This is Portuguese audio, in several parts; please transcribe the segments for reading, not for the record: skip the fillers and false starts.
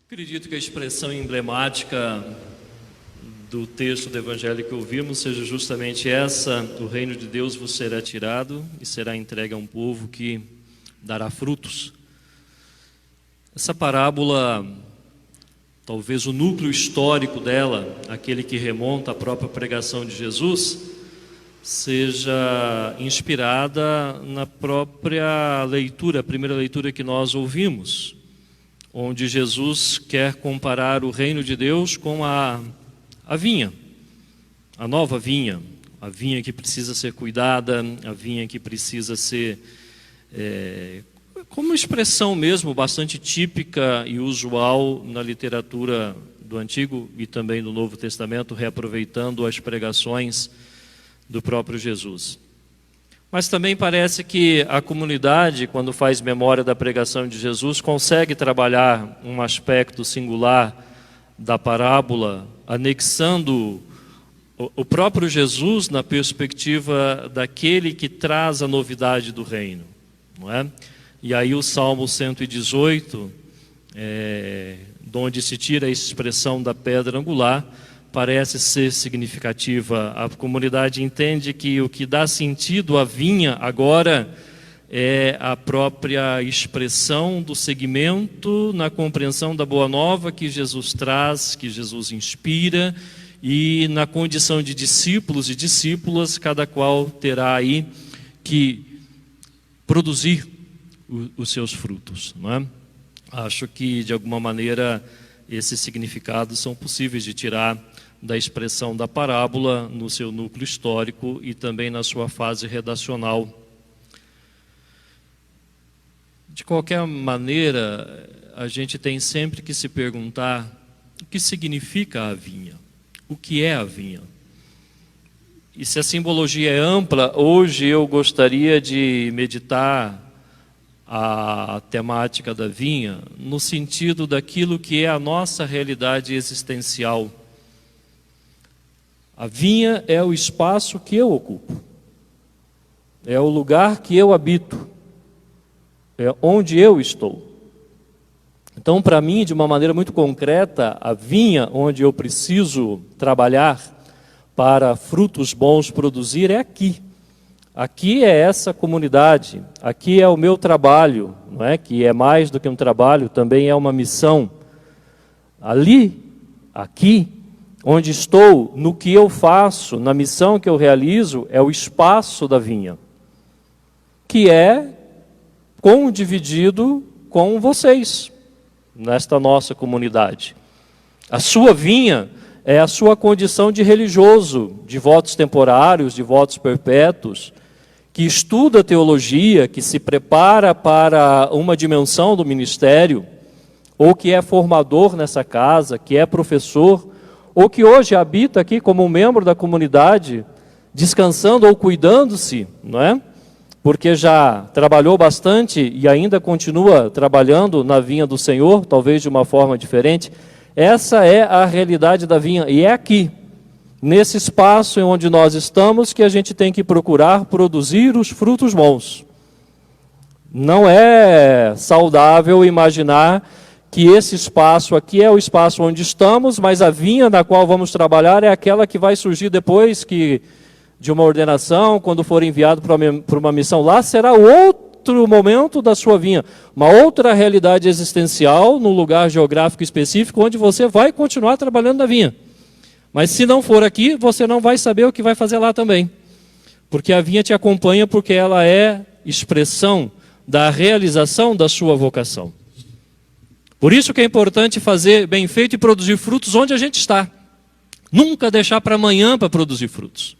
Acredito que a expressão emblemática do texto do Evangelho que ouvimos seja justamente essa: o reino de Deus vos será tirado e será entregue a um povo que dará frutos. Essa parábola, talvez o núcleo histórico dela, aquele que remonta à própria pregação de Jesus, seja inspirada na própria leitura, a primeira leitura que nós ouvimos, onde Jesus quer comparar o reino de Deus com a vinha, a nova vinha, a vinha que precisa ser cuidada, a vinha que precisa ser, como expressão mesmo, bastante típica e usual na literatura do Antigo e também do Novo Testamento, reaproveitando as pregações do próprio Jesus. Mas também parece que a comunidade, quando faz memória da pregação de Jesus, consegue trabalhar um aspecto singular da parábola, anexando o próprio Jesus na perspectiva daquele que traz a novidade do reino, não é? E aí o Salmo 118, de onde se tira a expressão da pedra angular, parece ser significativa. A comunidade entende que o que dá sentido à vinha agora é a própria expressão do segmento na compreensão da boa nova que Jesus traz, que Jesus inspira, e na condição de discípulos e discípulas, cada qual terá aí que produzir os seus frutos, não é? Acho que de alguma maneira esses significados são possíveis de tirar da expressão da parábola no seu núcleo histórico e também na sua fase redacional. De qualquer maneira, a gente tem sempre que se perguntar o que significa a vinha, o que é a vinha. E se a simbologia é ampla, hoje eu gostaria de meditar a temática da vinha no sentido daquilo que é a nossa realidade existencial. A vinha é o espaço que eu ocupo, é o lugar que eu habito, é onde eu estou. Então, para mim, de uma maneira muito concreta, a vinha onde eu preciso trabalhar para frutos bons produzir é aqui. Aqui é essa comunidade, aqui é o meu trabalho, não é? Que é mais do que um trabalho, também é uma missão. Ali, aqui, onde estou, no que eu faço, na missão que eu realizo, é o espaço da vinha, que é condividido com vocês, nesta nossa comunidade. A sua vinha é a sua condição de religioso, de votos temporários, de votos perpétuos, que estuda teologia, que se prepara para uma dimensão do ministério, ou que é formador nessa casa, que é professor, ou que hoje habita aqui como um membro da comunidade, descansando ou cuidando-se, não é? Porque já trabalhou bastante e ainda continua trabalhando na vinha do Senhor, talvez de uma forma diferente. Essa é a realidade da vinha, e é aqui, nesse espaço em onde nós estamos, que a gente tem que procurar produzir os frutos bons. Não é saudável imaginar que esse espaço aqui é o espaço onde estamos, mas a vinha na qual vamos trabalhar é aquela que vai surgir depois de uma ordenação, quando for enviado para uma missão. Lá será outro momento da sua vinha, uma outra realidade existencial, num lugar geográfico específico, onde você vai continuar trabalhando na vinha. Mas se não for aqui, você não vai saber o que vai fazer lá também. Porque a vinha te acompanha, porque ela é expressão da realização da sua vocação. Por isso que é importante fazer bem feito e produzir frutos onde a gente está. Nunca deixar para amanhã para produzir frutos.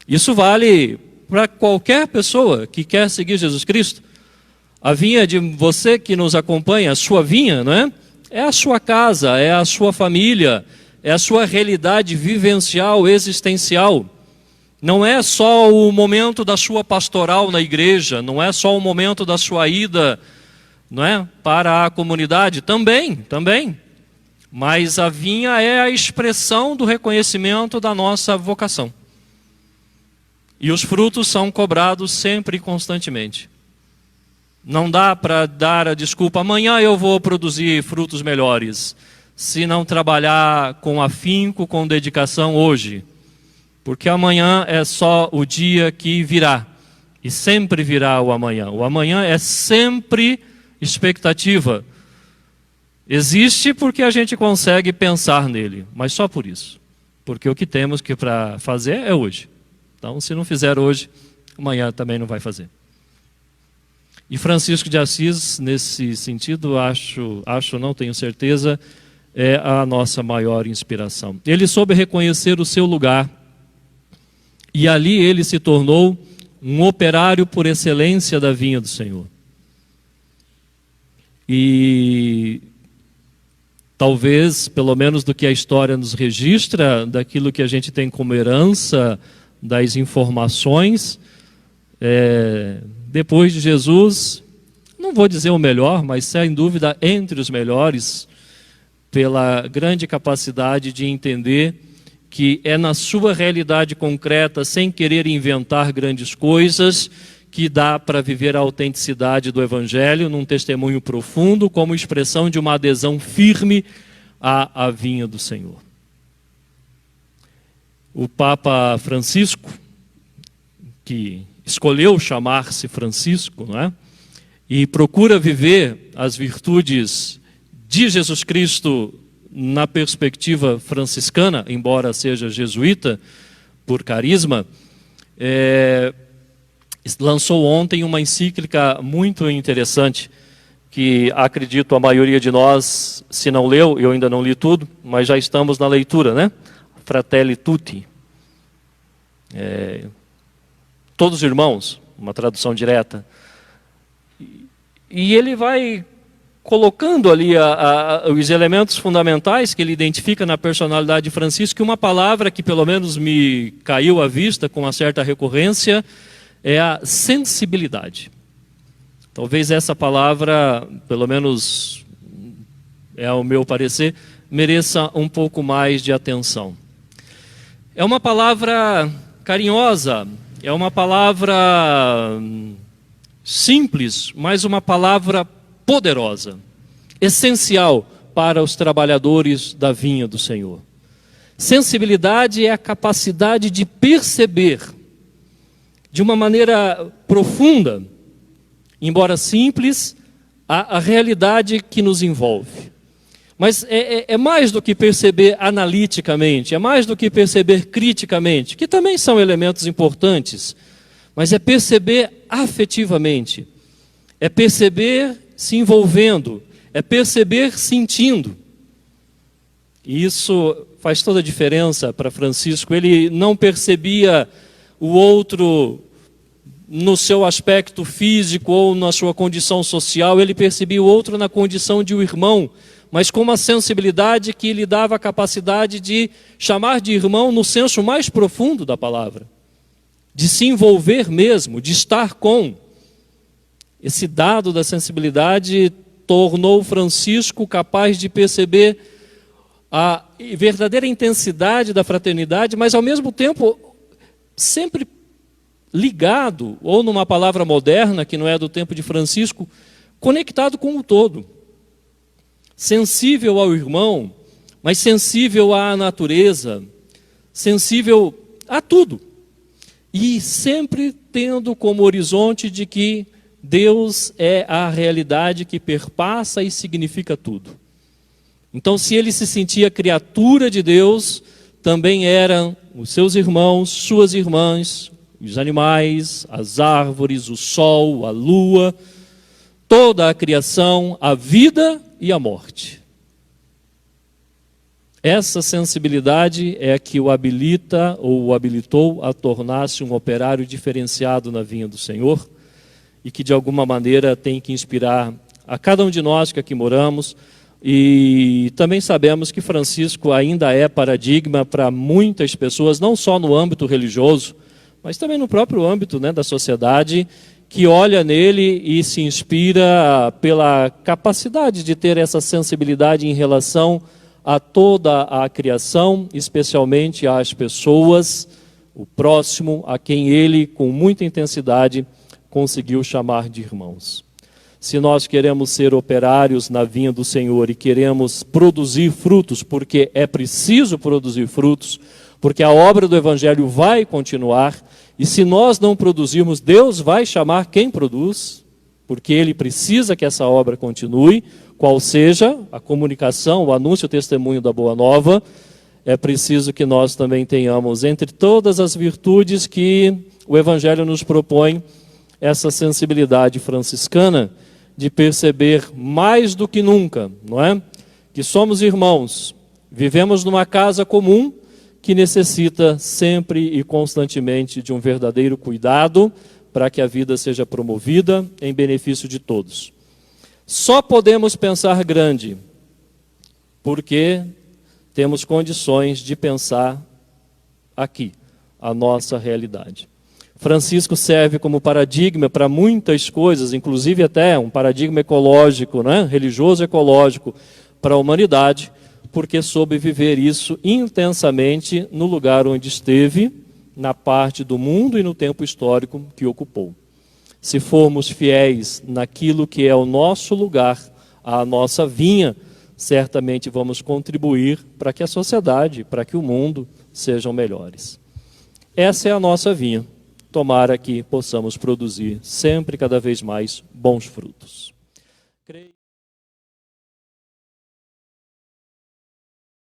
Isso vale para qualquer pessoa que quer seguir Jesus Cristo. A vinha de você que nos acompanha, a sua vinha, não é? É a sua casa, é a sua família, é a sua realidade vivencial, existencial. Não é só o momento da sua pastoral na igreja, não é só o momento da sua ida, não é, para a comunidade, também. Mas a vinha é a expressão do reconhecimento da nossa vocação. E os frutos são cobrados sempre e constantemente. Não dá para dar a desculpa, amanhã eu vou produzir frutos melhores, se não trabalhar com afinco, com dedicação hoje. Porque amanhã é só o dia que virá, e sempre virá o amanhã. O amanhã é sempre expectativa. Existe porque a gente consegue pensar nele, mas só por isso. Porque o que temos que para fazer é hoje. Então, se não fizer hoje, amanhã também não vai fazer. E Francisco de Assis, nesse sentido, acho, não tenho certeza, é a nossa maior inspiração. Ele soube reconhecer o seu lugar, e ali ele se tornou um operário por excelência da vinha do Senhor. E talvez, pelo menos do que a história nos registra, daquilo que a gente tem como herança, das informações, depois de Jesus, não vou dizer o melhor, mas sem dúvida entre os melhores, pela grande capacidade de entender que é na sua realidade concreta, sem querer inventar grandes coisas, que dá para viver a autenticidade do Evangelho num testemunho profundo, como expressão de uma adesão firme à vinha do Senhor. O Papa Francisco, que escolheu chamar-se Francisco, não é? E procura viver as virtudes de Jesus Cristo na perspectiva franciscana, embora seja jesuíta por carisma, lançou ontem uma encíclica muito interessante, que acredito a maioria de nós, se não leu, eu ainda não li tudo, mas já estamos na leitura, né? Fratelli Tutti. Todos irmãos, uma tradução direta. E ele vai colocando ali os elementos fundamentais que ele identifica na personalidade de Francisco, e uma palavra que pelo menos me caiu à vista com uma certa recorrência é a sensibilidade. Talvez essa palavra, pelo menos é o meu parecer, mereça um pouco mais de atenção. É uma palavra carinhosa, é uma palavra simples, mas uma palavra poderosa, essencial para os trabalhadores da vinha do Senhor. Sensibilidade é a capacidade de perceber de uma maneira profunda, embora simples, a realidade que nos envolve. Mas é mais do que perceber analiticamente, é mais do que perceber criticamente, que também são elementos importantes, mas é perceber afetivamente, é perceber se envolvendo, é perceber sentindo. E isso faz toda a diferença para Francisco. Ele não percebia o outro no seu aspecto físico ou na sua condição social, ele percebia o outro na condição de um irmão, mas com uma sensibilidade que lhe dava a capacidade de chamar de irmão no senso mais profundo da palavra, de se envolver mesmo, de estar com. Esse dado da sensibilidade tornou Francisco capaz de perceber a verdadeira intensidade da fraternidade, mas ao mesmo tempo sempre ligado, ou numa palavra moderna, que não é do tempo de Francisco, conectado com o todo. Sensível ao irmão, mas sensível à natureza, sensível a tudo. E sempre tendo como horizonte de que Deus é a realidade que perpassa e significa tudo. Então, se ele se sentia criatura de Deus, também eram os seus irmãos, suas irmãs, os animais, as árvores, o sol, a lua, toda a criação, a vida e a morte. Essa sensibilidade é a que o habilita ou o habilitou a tornar-se um operário diferenciado na vinha do Senhor e que de alguma maneira tem que inspirar a cada um de nós que aqui moramos. E também sabemos que Francisco ainda é paradigma para muitas pessoas, não só no âmbito religioso, mas também no próprio âmbito, né, da sociedade, que olha nele e se inspira pela capacidade de ter essa sensibilidade em relação a toda a criação, especialmente às pessoas, o próximo, a quem ele, com muita intensidade, conseguiu chamar de irmãos. se nós queremos ser operários na vinha do Senhor e queremos produzir frutos, porque é preciso produzir frutos, porque a obra do Evangelho vai continuar, e se nós não produzirmos, Deus vai chamar quem produz, porque Ele precisa que essa obra continue, qual seja a comunicação, o anúncio, o testemunho da Boa Nova. É preciso que nós também tenhamos, entre todas as virtudes que o Evangelho nos propõe, essa sensibilidade franciscana de perceber mais do que nunca, não é? Que somos irmãos, vivemos numa casa comum que necessita sempre e constantemente de um verdadeiro cuidado para que a vida seja promovida em benefício de todos. Só podemos pensar grande porque temos condições de pensar aqui, a nossa realidade. Francisco serve como paradigma para muitas coisas, inclusive até um paradigma ecológico, né? Religioso ecológico para a humanidade, porque soube viver isso intensamente no lugar onde esteve, na parte do mundo e no tempo histórico que ocupou. Se formos fiéis naquilo que é o nosso lugar, a nossa vinha, certamente vamos contribuir para que a sociedade, para que o mundo sejam melhores. Essa é a nossa vinha. Tomara que possamos produzir sempre cada vez mais bons frutos.